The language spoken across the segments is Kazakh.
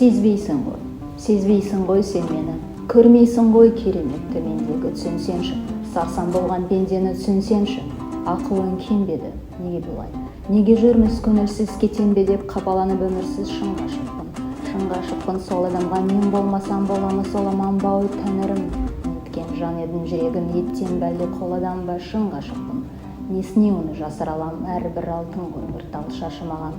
сезбейсің ғой сен мені, көрмейсің ғой кереметті мендегі түсінсенші, сарсан болған пендені түсінсенші, ақылың кембеді, неге бұлай, неге жүрміз көңілсіз кетем бе деп қапаланып өмірсіз шыңға шықпын, сол адамға мен болмасам боламы сол аман ба ой тәңірім, неткен жан едім жүрегім еттен бәлде қол адам ба шыңға шықпын, несіне оны жасыра алам, әрбір алтын ғой бір тал шашы маған,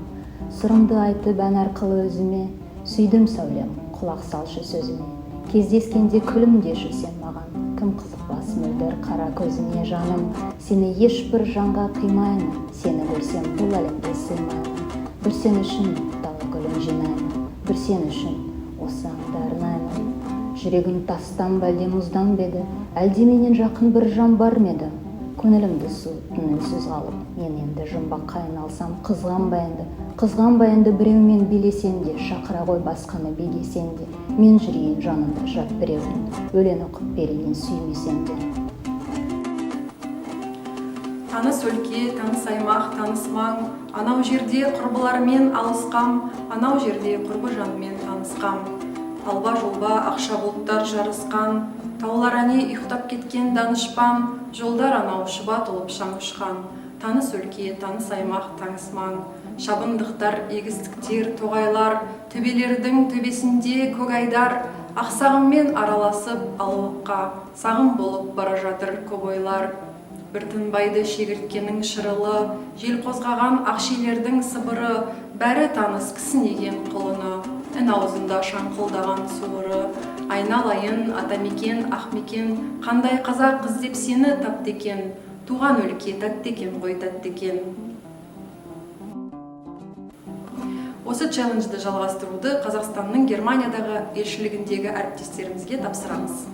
сырымды айтып ән арқылы өзіме, сүйдім сәулем, құлақ салшы сөзіме, кездескенде күлімдеші сен маған, кім қызықпас мөлдір қара көзіне жаным, сені ешбір жанға қимаймын, сені көрсем бұл әлемге сыймаймын, бір сен үшін дала гүлін жинаймын, бір сен үшін осы аңды арнаймын. Жүрегің тастан ба әлде мұздан ба еді, әлде менен жақын бір жан бар ма еді? Көңілімді суыттың үнсіз қалып, мен енді жұмбаққа айналсам қызғанба енді біреумен билесем де, шақыра ғой басқаны билесем де, мен жүрейін жанында жат біреудің, өлең оқып берейін сүймесем де. Таныс өлке, таныс аймақ, таныс маң, анау жерде құрбылармен алысқам, анау жерде құрбы жанмен танысқам. Алба жолба ақша бұлттар жарысқан, таулар әне ұйықтап кеткен данышпан, жолдар анау шұбат олып шаң ұшқан. Таныс өлке, таныс аймақ, таныс маң, шабындықтар, егістіктер, тоғайлар, төбелердің төбесінде көк айдар, ақсағыммен араласып алылыққа, сағым болып бара жатыр көп ойлар. Бір тынбайды шегірткенің шырылы, жел қозғаған ақшелердің сыбыры, бәрі таныс кісінеген құлыны, үн аузында шаңқылдаған суыры. Айналайын, атамекен, ақмекен, қандай қазақ іздеп сені тапты екен, туған өлке тәтті екен ғой тәтті екен. Осы челленджді жалғастыруды Қазақстанның Германиядағы елшілігіндегі әріптестерімізге тапсырамыз.